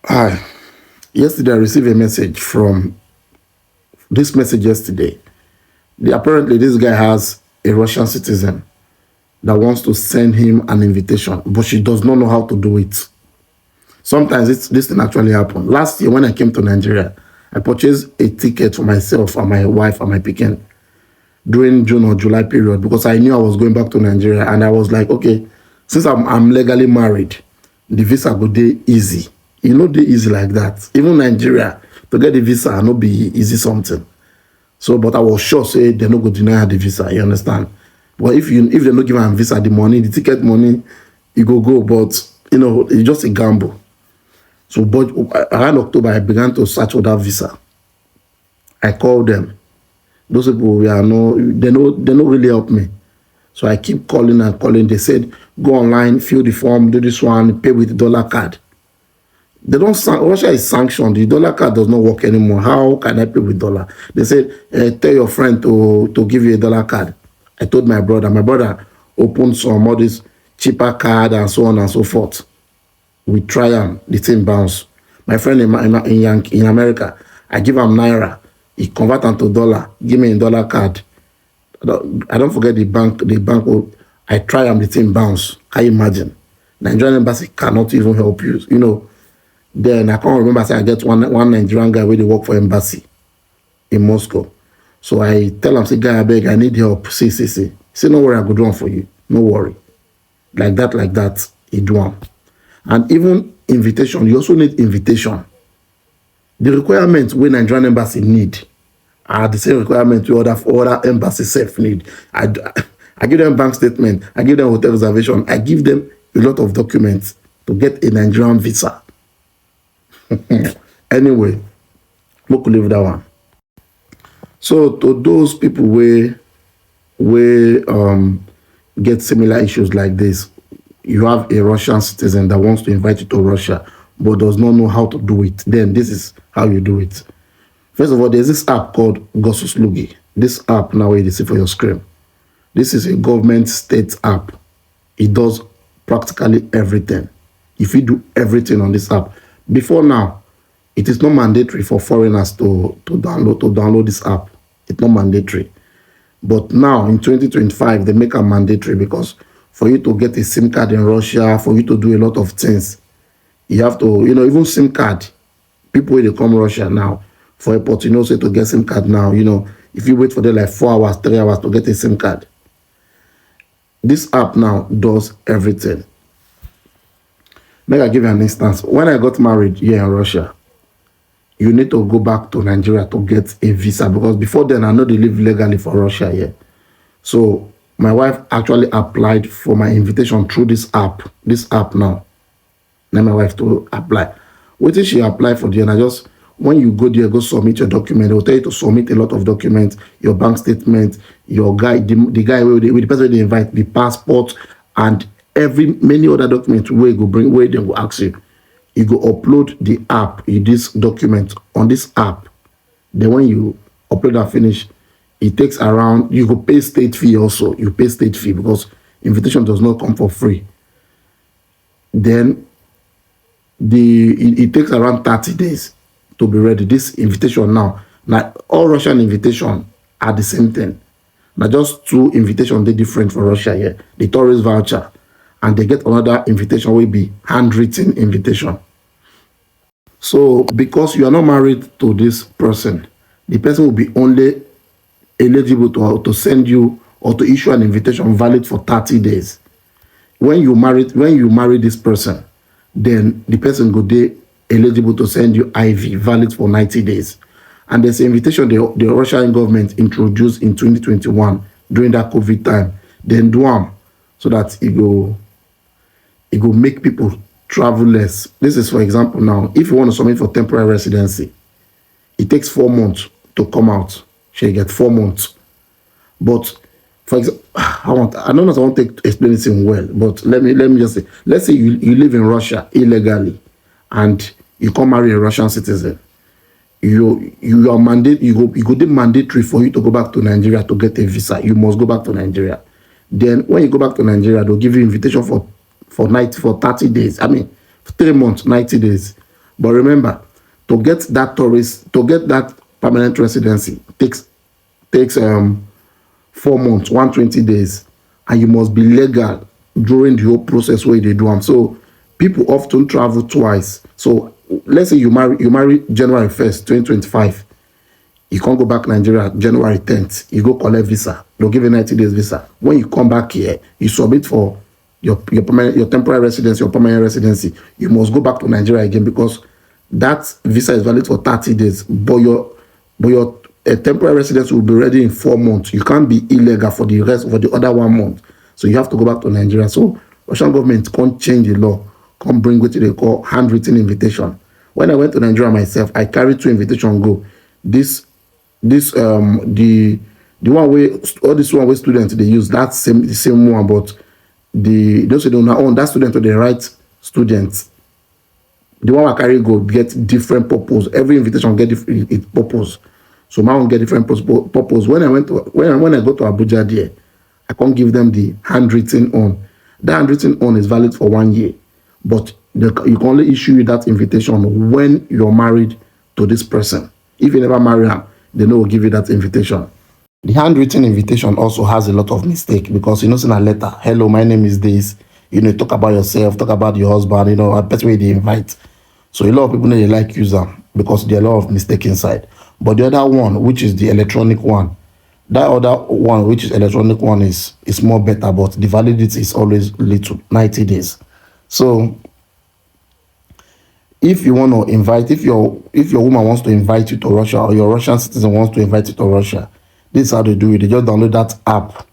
Hi. Yesterday, I received a message from this message yesterday. Apparently, this guy has a Russian citizen that wants to send him an invitation, but she does not know how to do it. Sometimes this thing actually happened. Last year, when I came to Nigeria, I purchased a ticket for myself and my wife and my pikin during June or July period because I knew I was going back to Nigeria, and I was like, okay, since I'm legally married, the visa go dey easy. E no dey easy like that. Even Nigeria, to get the visa no be easy something. So, but I was sure say they no go deny her the visa. You understand? But if they no give her visa, the money, the ticket money, it go. But it's just a gamble. So, but around October, I began to search for that visa. I called them. Those people they no really help me. So I keep calling and calling. They said, go online, fill the form, do this one, pay with the dollar card. They don't. Russia is sanctioned. The dollar card does not work anymore. How can I pay with dollar? They said, tell your friend to give you a dollar card. I told my brother. My brother opened some all this cheaper card and so on and so forth. We try them. The thing bounce. My friend in America, I give him naira. He convert them to dollar. Give me a dollar card. I don't forget the bank. I try them. The thing bounce. Can you imagine? Nigerian embassy cannot even help you. Then I can't remember. I get one Nigerian guy where they work for embassy in Moscow. So I tell him, say, guy, I beg, I need help. See. Say, no worry, I go do one for you. No worry. Like that, he do one. And even invitation, you also need invitation. The requirements where Nigerian embassy need are the same requirements we other embassies self need. I give them bank statement, I give them hotel reservation, I give them a lot of documents to get a Nigerian visa. Anyway, we could leave that one. So to those people where get similar issues like this, you have a Russian citizen that wants to invite you to Russia but does not know how to do it, then this is how you do it. First of all, there's this app called Gosuslugi. This app now you see for your screen. This is a government state app. It does practically everything. If you do everything on this app, before now, it is not mandatory for foreigners to download this app. It's not mandatory. But now in 2025, they make it mandatory because for you to get a SIM card in Russia, for you to do a lot of things, you have to, even SIM card, people when they come Russia now, for airport, say to get SIM card now, if you wait for them like 4 hours, 3 hours to get a SIM card. This app now does everything. Make I give you an instance. When I got married here in Russia, you need to go back to Nigeria to get a visa because before then I know they live legally for Russia here. So my wife actually applied for my invitation through this app. This app now. Now my wife to apply. What did she apply for there? And I just when you go there, go submit your document. They will tell you to submit a lot of documents, your bank statement, your guy, the guy with the person they invite, the passport, and many other documents where you go bring where they will ask you. You go upload the app in this document on this app. Then when you upload and finish, it takes around, you go pay state fee also. You pay state fee because invitation does not come for free. Then it takes around 30 days to be ready. This invitation now all Russian invitation are the same thing. Now just 2 invitations they different for Russia here. The tourist voucher and they get another invitation will be handwritten invitation. So because you are not married to this person, the person will be only eligible to send you or to issue an invitation valid for 30 days. When you marry this person, then the person go dey eligible to send you IV valid for 90 days. And there's an invitation the Russian government introduced in 2021 during that COVID time. Then do am so that it go make people travel less. This is for example now, if you want to submit for temporary residency, it takes 4 months to come out. So you get 4 months. But for example, I don't know if I want to explain this in well, but let me just say, let's say you live in Russia illegally and you come marry a Russian citizen. You are mandatory for you to go back to Nigeria to get a visa. You must go back to Nigeria. Then when you go back to Nigeria, they'll give you invitation for 30 days. I mean, 3 months, 90 days. But remember, to get that permanent residency takes 4 months, 120 days, and you must be legal during the whole process where they do them. So people often travel twice. So let's say you marry January 1st, 2025. You can't go back Nigeria January 10th. You go collect visa. They'll give you 90 days visa. When you come back here, you submit for your temporary residency, your permanent residency. You must go back to Nigeria again because that visa is valid for 30 days. But your temporary residence will be ready in 4 months. You can't be illegal for the other 1 month. So you have to go back to Nigeria. So Russian government can't change the law, can't bring what they call handwritten invitation. When I went to Nigeria myself, I carried 2 invitations go. The one way all this one way students they use the same one, but those who don't own that student or the right students. The one I carry go get different purpose. Every invitation get different purpose. So my one get different purpose. When I go to Abuja there, I can't give them the handwritten on. That handwritten on is valid for 1 year, but you can only issue that invitation when you're married to this person. If you never marry him, they know will give you that invitation. The handwritten invitation also has a lot of mistake because in a letter, hello, my name is this. Talk about yourself, talk about your husband. A better way they invite. So a lot of people they like use them because there are a lot of mistake inside. But the other one, which is the electronic one, that other one, which is electronic one, is more better, but the validity is always little, 90 days. So if you want to invite, if your woman wants to invite you to Russia, or your Russian citizen wants to invite you to Russia, this is how they do it. They just download that app,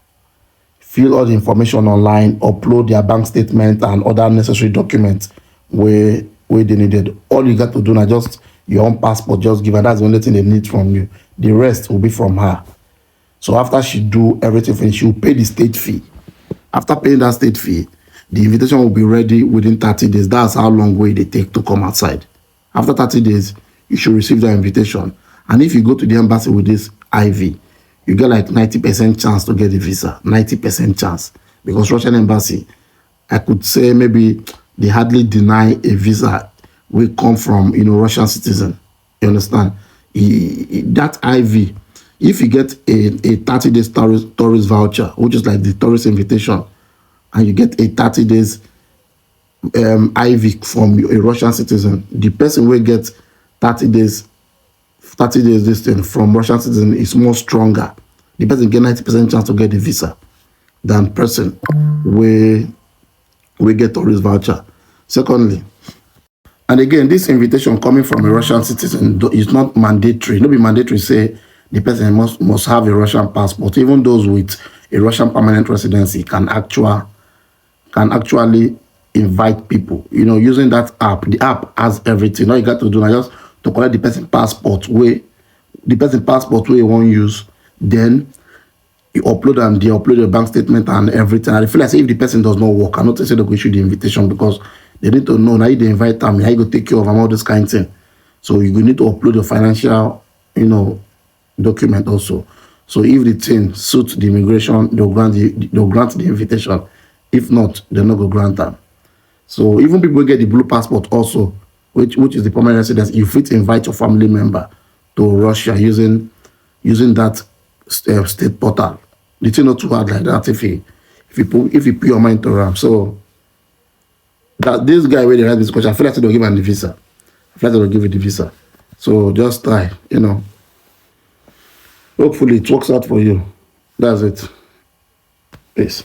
fill all the information online, upload their bank statement and other necessary documents where they needed. All you got to do now, just your own passport, just give her. That's the only thing they need from you. The rest will be from her. So after she do everything, she will pay the state fee. After paying that state fee, the invitation will be ready within 30 days. That's how long way they take to come outside. After 30 days, you should receive the invitation. And if you go to the embassy with this IV, you get like 90% chance to get the visa. 90% chance. Because Russian embassy, I could say maybe they hardly deny a visa will come from Russian citizen. You understand? That IV, if you get a 30 days tourist voucher, which is like the tourist invitation, and you get a 30 days IV from a Russian citizen, the person will get 30 days this thing from Russian citizen is more stronger. The person get 90% chance to get the visa than person we get tourist voucher. Secondly, and again, this invitation coming from a Russian citizen is not mandatory. Not be mandatory say the person must have a Russian passport. Even those with a Russian permanent residency can actually invite people. Using that app. The app has everything. All you got to do now just to collect the person passport where you want to use. Then you upload and they upload your bank statement and everything. And I feel like if the person does not work, I'm not saying they go issue the invitation because they need to know now you invite them, how you go take care of them, all this kind of thing. So you need to upload your financial, document also. So if the thing suits the immigration, they'll grant the invitation. If not, they're not going to grant them. So even people get the blue passport also, which is the permanent residence, you fit invite your family member to Russia using that state portal. The thing not too hard like that if you put your mind to RAM. So that this guy where they write this question, I feel like they'll give him the visa. I feel like they'll give you the visa. So just try, Hopefully it works out for you. That's it. Peace.